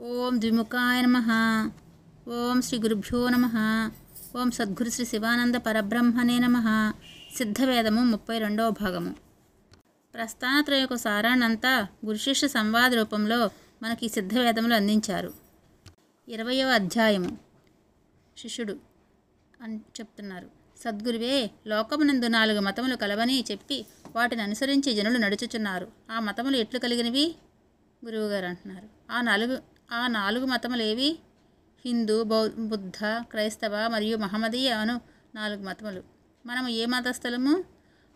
ఓం ద్విముఖాయ నమః. ఓం శ్రీ గురుభ్యో నమః. ఓం సద్గురు శ్రీ శివానంద పరబ్రహ్మణే నమః. సిద్ధవేదము 32వ భాగము. ప్రస్థానత్రయ యొక్క సారాన్నంతా గురుశిష్య సంవాద రూపంలో మనకి సిద్ధవేదములు అందించారు. 20వ అధ్యాయము. శిష్యుడు అని చెప్తున్నారు. సద్గురువే, లోకమునందు 4 మతములు కలవని చెప్పి వాటిని అనుసరించి జనులు నడుచుచున్నారు. ఆ మతములు ఎట్లు కలిగినవి? గురువుగారు అంటున్నారు. ఆ నాలుగు మతములేవి? హిందూ, బుద్ధ, క్రైస్తవ మరియు మహమ్మదీయ అను 4 మతములు. మనము ఏ మతస్థలము?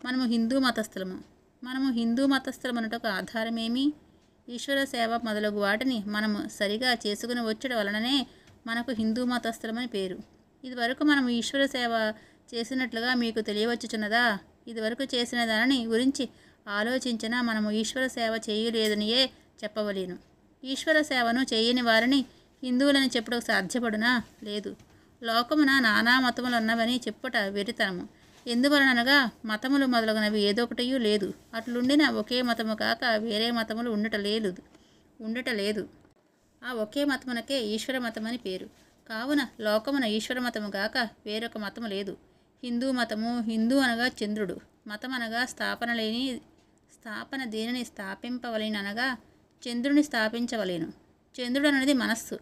మనము హిందూ మతస్థలము. హిందూ మతస్థలమునటకు ఆధారమేమి? ఈశ్వర సేవ మొదలగు వాటిని మనము సరిగా చేసుకుని వచ్చడం వలననే మనకు హిందూ మతస్థలమని పేరు. ఇదివరకు మనము ఈశ్వర సేవ చేసినట్లుగా మీకు తెలియవచ్చుచున్నదా? ఇదివరకు చేసిన దానిని గురించి ఆలోచించినా మనము ఈశ్వర సేవ చేయలేదనియే చెప్పవలేను. ఈశ్వర సేవను చేయని వారిని హిందువులని చెప్పుటకు సాధ్యపడునా? లేదు. లోకమున నానా మతములు ఉన్నవని చెప్పుట వెరితనము. ఎందువలనగా మతములు మొదలగునవి ఏదొకటియూ లేదు. అట్లుండిన ఒకే మతము కాక వేరే మతములు ఉండటలేదు. ఆ ఒకే మతమునకే ఈశ్వర మతమని పేరు. కావున లోకమున ఈశ్వర మతము కాక వేరొక మతము లేదు. హిందూ మతము, హిందూ అనగా చంద్రుడు, మతం అనగా స్థాపన దేనిని స్థాపింపవలెననగా చంద్రుని స్థాపించవలేను. చంద్రుడు అనేది మనస్సు.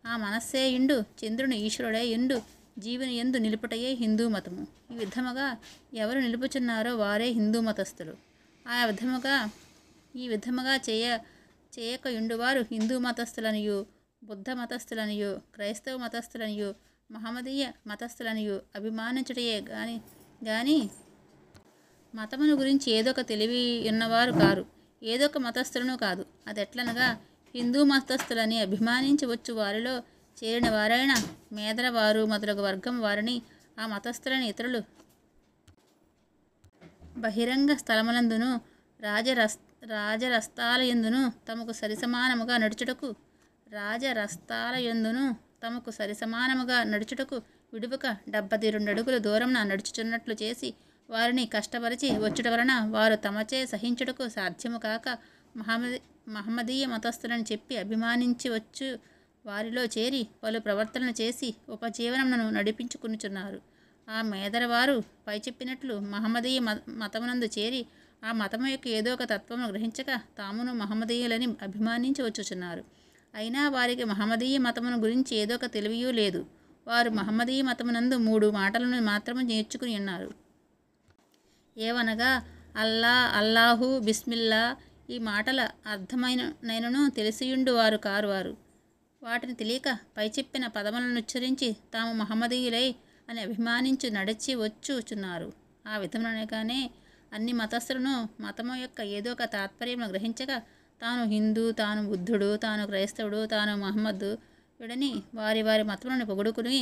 ఆ మనస్సే ఇండు చంద్రుని ఈశ్వరుడై ఇండు జీవుని యందు నిలుపుటయే హిందూ మతము. ఈ విధముగా ఎవరు నిలుపుచున్నారో వారే హిందూ మతస్థులు. ఈ విధముగా చేయక ఇండువారు హిందూ మతస్థులనియు, బుద్ధ మతస్థులనియు, క్రైస్తవ మతస్థులనియు, మహమ్మదీయ మతస్థులనియు అభిమానించుటయే గాని మతమును గురించి ఏదొక తెలివి ఉన్నవారు కారు, ఏదొక మతస్థులను కాదు. అదెట్లనగా హిందూ మతస్థులని అభిమానించి వచ్చు వారిలో చేరిన వారైన మేదరవారు మొదలగు వర్గం వారిని, ఆ మతస్థులని ఇతరులు బహిరంగ స్థలములందును రాజరస్తాలయందును తమకు సరిసమానముగా నడుచుటకు విడువక 72 అడుగుల దూరంన నడుచుచున్నట్లు చేసి వారిని కష్టపరిచి వచ్చుట వలన వారు తమచే సహించుటకు సాధ్యము కాక మహమ్మదీయ మతస్థులని చెప్పి అభిమానించి వచ్చు వారిలో చేరి పలు ప్రవర్తనలు చేసి ఉపజీవనమును నడిపించుకునుచున్నారు. ఆ మేదరవారు పై చెప్పినట్లు మహమ్మదీయ మతమునందు చేరి ఆ మతము యొక్క ఏదో ఒక తత్వమును గ్రహించక తామును మహమ్మదీయులని అభిమానించి వచ్చుచున్నారు. అయినా వారికి మహమ్మదీయ మతమును గురించి ఏదో ఒక తెలివియూ లేదు. వారు మహమ్మదీయ మతమునందు 3 మాటలను మాత్రము నేర్చుకుని ఉన్నారు. ఏవనగా అల్లా, అల్లాహు, బిస్మిల్లా. ఈ మాటల అర్థమైనను తెలిసియుండు వారు కారు. వారు వాటిని తెలియక పై చెప్పిన పదములను ఉచ్చరించి తాము మహమ్మదీయులై అని అభిమానించి నడిచి వచ్చుచున్నారు. ఆ విధమునగానే అన్ని మతస్థులను మతము యొక్క ఏదో ఒక తాత్పర్యమును గ్రహించక తాను హిందూ, తాను బుద్ధుడు, తాను క్రైస్తవుడు, తాను మహమ్మదుడని వారి మతములను పొగుడుకుని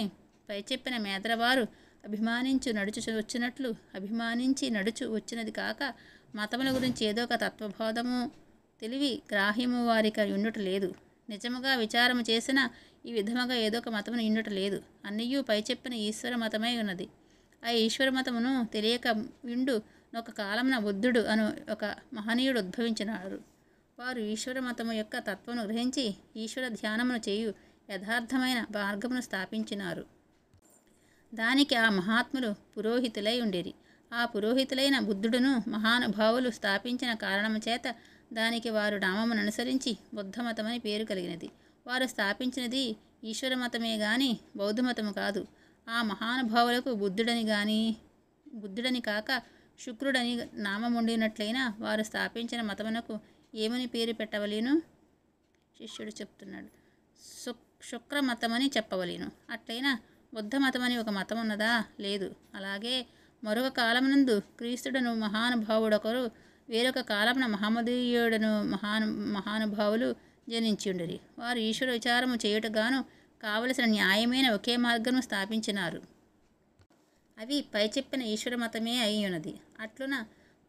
పై చెప్పిన మేదరవారు అభిమానించి నడుచు వచ్చినది కాక మతముల గురించి ఏదో ఒక తత్వబోధము, తెలివి, గ్రాహ్యము వారికి ఉండుట లేదు. నిజముగా విచారము చేసిన ఈ విధముగా ఏదో ఒక మతమును ఇండుట లేదు. అన్నియూ పై చెప్పిన ఈశ్వర మతమై ఉన్నది. ఆ ఈశ్వర మతమును తెలియక ఇండు ఒక కాలమున బుద్ధుడు అను ఒక మహనీయుడు ఉద్భవించినారు. వారు ఈశ్వర మతము యొక్క తత్వమును గ్రహించి ఈశ్వర ధ్యానమును చేయు యథార్థమైన మార్గమును స్థాపించినారు. దానికి ఆ మహాత్ములు పురోహితులై ఉండిరి. ఆ పురోహితులైన బుద్ధుడును మహానుభావులు స్థాపించిన కారణము చేత దానికి వారు నామమును అనుసరించి బుద్ధమతమని పేరు కలిగినది. వారు స్థాపించినది ఈశ్వర మతమే గాని బౌద్ధమతము కాదు. ఆ మహానుభావులకు బుద్ధుడని కాక శుక్రుడని నామముండినట్లయినా వారు స్థాపించిన మతమునకు ఏమని పేరు పెట్టవలేను? శిష్యుడు చెప్తున్నాడు. శుక్రమతమని చెప్పవలేను. అట్లయినా బుద్ధ మతమని ఒక మతం ఉన్నదా? లేదు. అలాగే మరొక కాలమునందు క్రీస్తుడను మహానుభావుడొకరు, వేరొక కాలమున మహమ్మదీయుడను మహానుభావులు జనించుండిరి. వారు ఈశ్వర విచారము చేయుటగాను కావలసిన న్యాయమైన ఒకే మార్గమును స్థాపించినారు. అవి పై చెప్పిన ఈశ్వర మతమే అయి ఉన్నది. అట్లున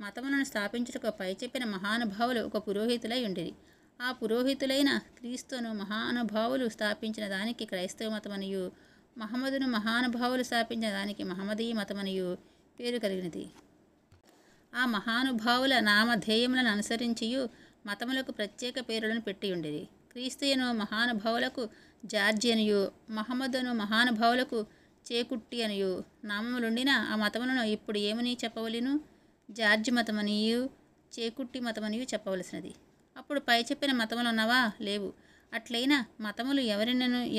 మతములను స్థాపించుటకు పై చెప్పిన మహానుభావులు ఒక పురోహితులై ఉండిరి. ఆ పురోహితులైన క్రీస్తును మహానుభావులు స్థాపించిన దానికి క్రైస్తవ మతమనియు, మహమ్మదును మహానుభావులు స్థాపించిన దానికి మహమ్మదీయ మతమనియు పేరు కలిగినది. ఆ మహానుభావుల నామధేయములను అనుసరించియు మతములకు ప్రత్యేక పేరులను పెట్టి ఉండిరి. క్రీస్తుయను మహానుభావులకు జార్జి అనియు, మహమ్మదును మహానుభావులకు చేకుట్టి అనియు నామములుండిన ఆ మతములను ఇప్పుడు ఏమని చెప్పవలెను? జార్జి మతమనియు చేకుట్టి మతమనియు చెప్పవలసినది. అప్పుడు పై చెప్పిన మతములున్నవా? లేవు. అట్లయిన మతములు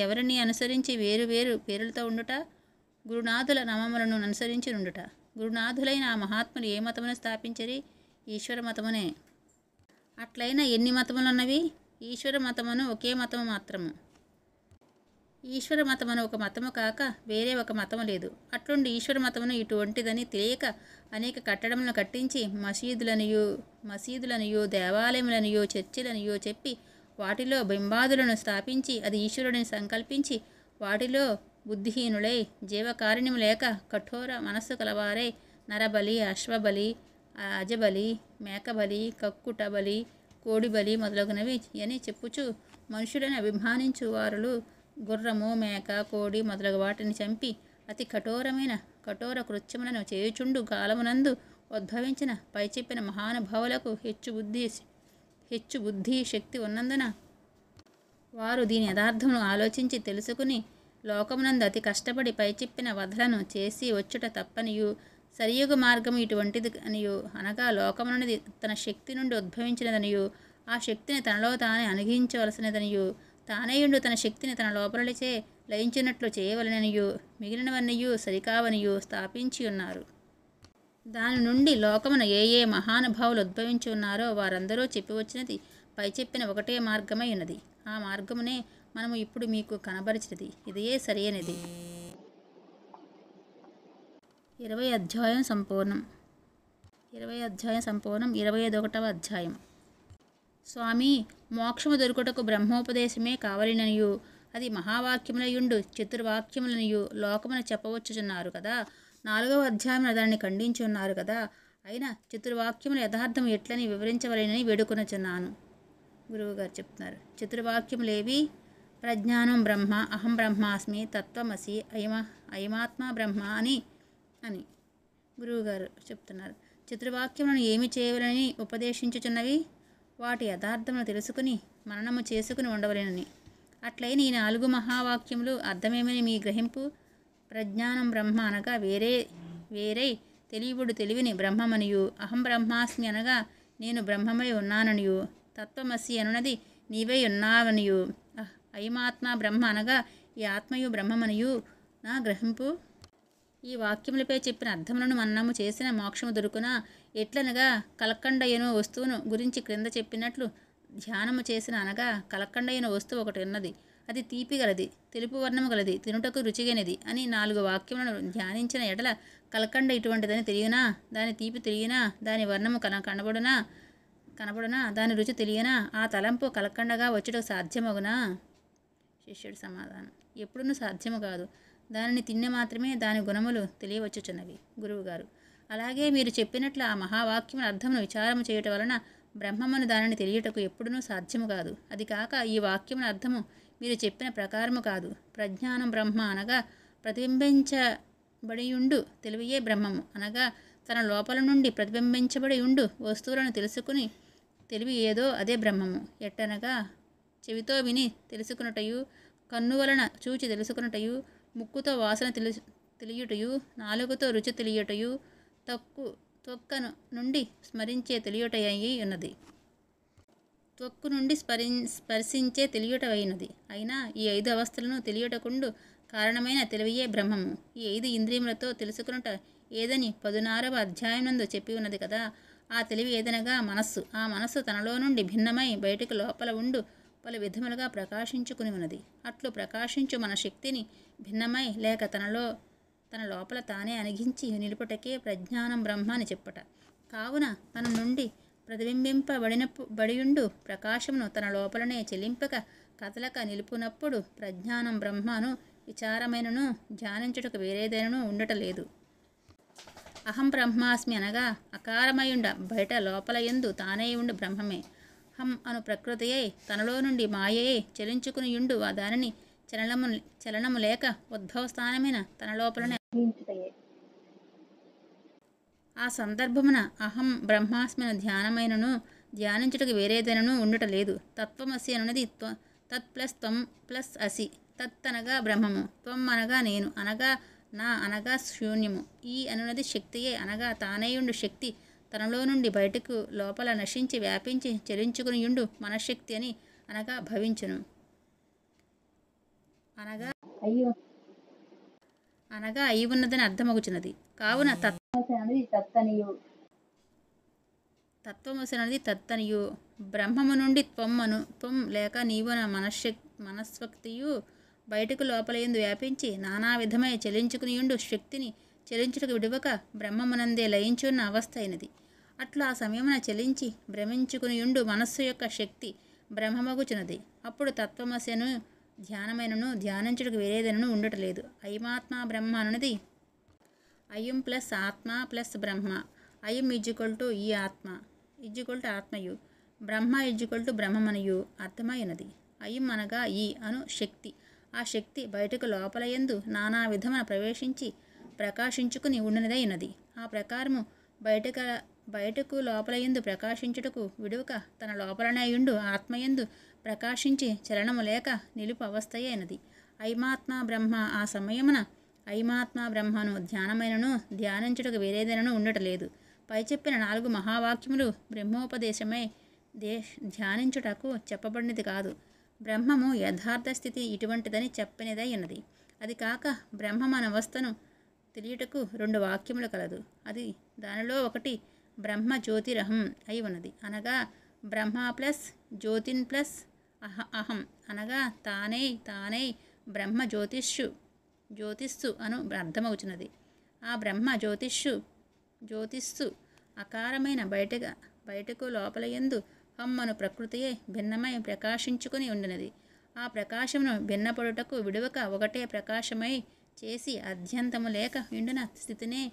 ఎవరిని అనుసరించి వేరు వేరు పేరులతో ఉండుట? గురునాథుల నామములను అనుసరించి ఉండుట. గురునాథులైన ఆ మహాత్ములు ఏ మతమును స్థాపించరి? ఈశ్వర మతమునే. అట్లయిన ఎన్ని మతములున్నవి? ఈశ్వర మతమును ఒకే మతము మాత్రము. ఈశ్వర మతమును ఒక మతము కాక వేరే ఒక మతము లేదు. అట్లుండి ఈశ్వర మతమును ఇటువంటిదని తెలియక అనేక కట్టడములను కట్టించి మసీదులనియో దేవాలయములనియో చర్చిలనియో చెప్పి వాటిలో బింబాదులను స్థాపించి అది ఈశ్వరుడిని సంకల్పించి వాటిలో బుద్ధిహీనులై జీవకారుణ్యము లేక కఠోర మనస్సు కలవారై నరబలి, అశ్వబలి, అజబలి, మేకబలి, కక్కుట బలి, కోడిబలి మొదలగునవి అని చెప్పుచు మనుషులను అభిమానించు వారులు గుర్రము, మేక, కోడి మొదలగు వాటిని చంపి అతి కఠోర కృత్యములను చేయుచుండు కాలమునందు ఉద్భవించిన పై చెప్పిన మహానుభావులకు హెచ్చు బుద్ధి శక్తి ఉన్నందున వారు దీని యథార్థమును ఆలోచించి తెలుసుకుని లోకమునందు అతి కష్టపడి పై చెప్పిన వధలను చేసి వచ్చుట తప్పనియు సరియుగ మార్గము ఇటువంటిది అనియు, అనగా లోకమునున్నది తన శక్తి నుండి ఉద్భవించినదనియు ఆ శక్తిని తనలో తానే అనుగ్రహించవలసినదనియు తానేయుండు తన శక్తిని తన లోపలచే లయించినట్లు చేయవలననియు మిగిలినవన్నయు సరికావనియు స్థాపించి ఉన్నారు. దాని నుండి లోకమున ఏ మహానుభావులు ఉద్భవించి ఉన్నారో వారందరూ చెప్పివచ్చినది పై చెప్పిన ఒకటే మార్గమై ఉన్నది. ఆ మార్గమునే మనము ఇప్పుడు మీకు కనబరిచినది. ఇదే సరియైనది. 20వ అధ్యాయం సంపూర్ణం. 21వ అధ్యాయం. స్వామి, మోక్షము దొరుకుటకు బ్రహ్మోపదేశమే కావలెననియు అది మహావాక్యములయుండు చతుర్వాక్యములనియు లోకమున చెప్పవచ్చుచున్నారు కదా. 4వ అధ్యాయమున దానిని ఖండించి ఉన్నారు కదా. అయినా చతుర్వాక్యముల యథార్థము ఎట్లని వివరించవలెనని వేడుకొనుచున్నాను. గురువుగారు చెప్తున్నారు. చతుర్వాక్యములేవి? ప్రజ్ఞానం బ్రహ్మ, అహం బ్రహ్మాస్మి, తత్వమసి, అయమాత్మ బ్రహ్మ అని గురువుగారు చెప్తున్నారు. చతుర్వాక్యములను ఏమి చేయవలని ఉపదేశించుచున్నవి? వాటి యథార్థమును తెలుసుకుని మననము చేసుకుని ఉండవలెనని. అట్లయిన ఈ 4 మహావాక్యములు అర్థమేమని మీ గ్రహింపు? ప్రజ్ఞానం బ్రహ్మ అనగా వేరై తెలియబడు తెలివిని బ్రహ్మమనియు, అహం బ్రహ్మాస్మి అనగా నేను బ్రహ్మమై ఉన్నాననియు, తత్వమసి అనున్నది నీవై ఉన్నావనియు, అయమాత్మ బ్రహ్మ అనగా ఈ ఆత్మయు బ్రహ్మమనియు నా గ్రహింపు. ఈ వాక్యములపై చెప్పిన అర్థములను మననము చేసిన మోక్షము దొరుకునా? ఎట్లనగా కలకండయను వస్తువును గురించి క్రింద చెప్పినట్లు ధ్యానము చేసిన అనగా కలకండయను వస్తువు ఒకటి ఉన్నది, అది తీపి గలది, తెలుపు వర్ణము గలది, తినుటకు రుచిగైనది అని 4 వాక్యములను ధ్యానించిన ఎడల కలకండ ఇటువంటిదని తెలియనా? దాని తీపి తెలియనా? దాని వర్ణము కనబడునా? దాని రుచి తెలియనా? ఆ తలంపు కలకండగా వచ్చుటకు సాధ్యమగునా? శిష్యుడి సమాధానం. ఎప్పుడునూ సాధ్యము కాదు. దానిని తిన్న మాత్రమే దాని గుణములు తెలియవచ్చుచున్నవి. గురువుగారు. అలాగే మీరు చెప్పినట్లు ఆ మహావాక్యముల అర్థమును విచారము చేయుట వలన బ్రహ్మమును దానిని తెలియుటకు ఎప్పుడునూ సాధ్యము కాదు. అది కాక ఈ వాక్యముల అర్థము మీరు చెప్పిన ప్రకారము కాదు. ప్రజ్ఞానం బ్రహ్మ అనగా ప్రతిబింబించబడియుండు తెలివియే బ్రహ్మము, అనగా తన లోపల నుండి ప్రతిబింబించబడి ఉండు వస్తువులను తెలుసుకుని తెలివి ఏదో అదే బ్రహ్మము. ఎట్టనగా చెవితో విని తెలుసుకున్నటయు, కన్ను వలన చూచి తెలుసుకున్నటయు, ముక్కుతో వాసన తెలియుటయు, నాలుగుతో రుచి తెలియుటయు, త్వక్క నుండి స్మరించే తెలియుటయ్యి ఉన్నది. త్వక్కు నుండి స్పర్శించే తెలియుటవైనది. అయినా ఈ 5 అవస్థలను తెలియుటకుండు కారణమైన తెలివియే బ్రహ్మము. ఈ 5 ఇంద్రియములతో తెలుసుకునుట ఏదని 16వ అధ్యాయమునందు చెప్పి ఉన్నది కదా. ఆ తెలివి ఏదనగా మనస్సు. ఆ మనస్సు తనలో నుండి భిన్నమై బయటికి లోపల ఉండు పలు విధములుగా ప్రకాశించుకుని ఉన్నది. అట్లు ప్రకాశించు మన శక్తిని భిన్నమై లేక తన లోపల తానే అణిగించి నిలుపుటకే ప్రజ్ఞానం బ్రహ్మ అని చెప్పుట. కావున తన నుండి ప్రతిబింబింపబడియుండు ప్రకాశమును తన లోపలనే చెలింపక కదలక నిలుపునప్పుడు ప్రజ్ఞానం బ్రహ్మను విచారమైనను ధ్యానించుటకు వేరేదైనను ఉండటలేదు. అహం బ్రహ్మాస్మి అనగా అకారమయుండ బయట లోపల యందు తానే ఉండు బ్రహ్మమే. హం అను ప్రకృతియే తనలో నుండి మాయయే చలించుకునియుండు దానిని చలనము లేక ఉద్భవస్థానమైన తన లోపలనే అనుభవించుటయే. ఆ సందర్భమున అహం బ్రహ్మాస్మిన ధ్యానమైనను ధ్యానించుటకు వేరేదైనను ఉండుట లేదు. తత్వమసి అనున్నది తత్ ప్లస్ త్వం ప్లస్ అసి. తత్ అనగా బ్రహ్మము, త్వం అనగా నేను, అనగా నా, అనగా శూన్యము. ఈ అనున్నది శక్తియే, అనగా తానేయుండు శక్తి తనలో నుండి బయటకు లోపల నశించి వ్యాపించి చెలించుకునియుండు మనశ్శక్తి అని అనగా భవించును. అనగా అయి ఉన్నదని అర్థమగుచున్నది. కావున తత్వమసి అనేది తత్తనియు బ్రహ్మము నుండి త్వం లేక నీవు నా మనస్శక్తియు బయటకు లోపలయందు వ్యాపించి నానా విధమై చెలించుకునియుండు శక్తిని చెలించుటకు విడువక బ్రహ్మమునందే లయించున్న అవస్థ అయినది. అట్లా ఆ సమయమున చెలించి భ్రమించుకునియుండు మనస్సు యొక్క శక్తి బ్రహ్మమగుచున్నది. అప్పుడు తత్వమసను ధ్యానమైనను ధ్యానించుటకు వేరేదైనను ఉండటలేదు. అయమాత్మ బ్రహ్మ అనున్నది అయం ప్లస్ ఆత్మ ప్లస్ బ్రహ్మ. అయం ఈజ్వల్ ఈ ఆత్మ ఈజ్వల్ ఆత్మయు, బ్రహ్మ ఈజ్వల్ బ్రహ్మమనయు అర్థమైనది. అయం అనగా ఈ అను శక్తి. ఆ శక్తి బయటకు లోపలయందు నానా విధమున ప్రవేశించి ప్రకాశించుకుని ఉండినదైనది. ఆ ప్రకారము బయటకు లోపలయందు ప్రకాశించుటకు విడువక తన లోపలనేయుండు ఆత్మయందు ప్రకాశించి చలనము లేక నిలుపు అవస్థయైనది. ఐమాత్మ బ్రహ్మ. ఆ సమయమున ఐమాత్మ బ్రహ్మను ధ్యానమైనను ధ్యానించుటకు వేరేదైనను ఉండటలేదు. పై చెప్పిన 4 మహావాక్యములు బ్రహ్మోపదేశమై ధ్యానించుటకు చెప్పబడినది కాదు. బ్రహ్మము యథార్థ స్థితి ఇటువంటిదని చెప్పినదై ఉన్నది. అది కాక బ్రహ్మమనవస్థను తెలియుటకు 2 వాక్యములు కలదు. దానిలో ఒకటి బ్రహ్మ జ్యోతిరహం అయి ఉన్నది, అనగా బ్రహ్మ ప్లస్ జ్యోతిన్ ప్లస్ అహం, అనగా తానే బ్రహ్మ జ్యోతిస్సు అను అర్థమవుతున్నది. ఆ బ్రహ్మ జ్యోతిస్సు అకారమైన బయటకు లోపలయందు హమ్మను ప్రకృతియే భిన్నమై ప్రకాశించుకుని ఉండినది. ఆ ప్రకాశమును భిన్నపడుటకు విడువక ఒకటే ప్రకాశమై చేసి అధ్యంతము లేక ఉండిన స్థితినే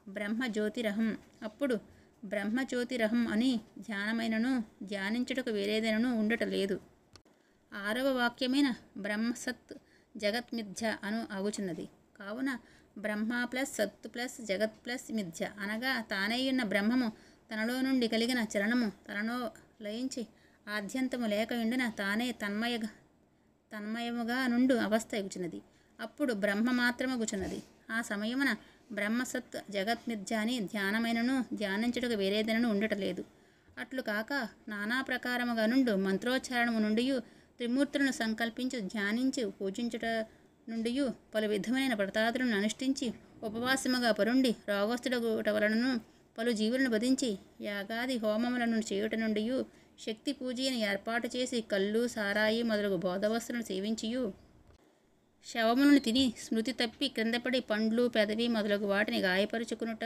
బ్రహ్మజ్యోతిరహం. అప్పుడు బ్రహ్మజ్యోతిరహం అని ధ్యానమైనను ధ్యానించుటకు వేరేదైనను ఉండటలేదు. 6వ వాక్యమైన బ్రహ్మసత్ జగత్మిథ్య అను అగుచున్నది. కావున బ్రహ్మ ప్లస్ సత్తు ప్లస్ జగత్ ప్లస్ మిథ్య, అనగా తానేయున్న బ్రహ్మము తనలో నుండి కలిగిన చలనము తనలో లయించి ఆద్యంతము లేక ఉండిన తానే తన్మయముగా నుండు అవస్థ ఎగుచున్నది. అప్పుడు బ్రహ్మ మాత్రమగుచున్నది. ఆ సమయమున బ్రహ్మసత్ జగత్మిథ్య అని ధ్యానమైనను ధ్యానించుటకు వేరేదైనను ఉండటలేదు. అట్లు కాక నానా ప్రకారముగా నుండు మంత్రోచ్చారణము నుండి త్రిమూర్తులను సంకల్పించి ధ్యానించి పూజించుట నుండి పలు విధమైన వ్రతాదులను అనుష్ఠించి ఉపవాసముగా పరుండి రోగస్థుడగుట వలనను పలు జీవులను వధించి యాగాది హోమములను చేయుట నుండి శక్తి పూజను ఏర్పాటు చేసి కళ్ళు సారాయి మొదలగు బోధవస్తులను సేవించియు శవములను తిని స్మృతి తప్పి క్రిందపడి పండ్లు పెదవి మొదలగు వాటిని గాయపరుచుకునుట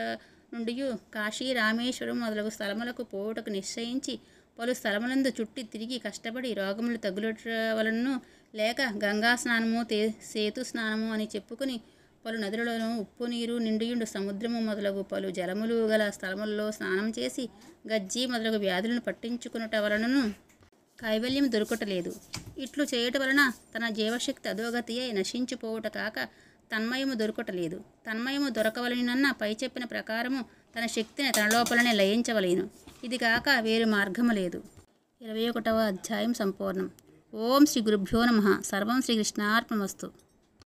నుండి కాశీ రామేశ్వరం మొదలగు స్థలములకు పోవుటకు నిశ్చయించి పలు స్థలములందు చుట్టి తిరిగి కష్టపడి రోగములు తగులుట వలనను లేక గంగా స్నానము సేతు స్నానము అని చెప్పుకుని పలు నదులలోనూ ఉప్పు నీరు నిండియుండు సముద్రము మొదలగు పలు జలములు గల స్థలములలో స్నానం చేసి గజ్జి మొదలగు వ్యాధులను పట్టించుకునుట వలనను కైవల్యం దొరుకుటలేదు. ఇట్లు చేయుట వలన తన జీవశక్తి అధోగతి అయి నశించిపోవుట కాక తన్మయము దొరుకుటలేదు. తన్మయము దొరకవలనన్న పై చెప్పిన ప్రకారము తన శక్తిని తన లోపలనే లయించవలేను. ఇది కాక వేరు మార్గము లేదు. 21వ అధ్యాయం సంపూర్ణం. ఓం శ్రీ గురుభ్యో నమః. సర్వం శ్రీకృష్ణార్పణమస్తు.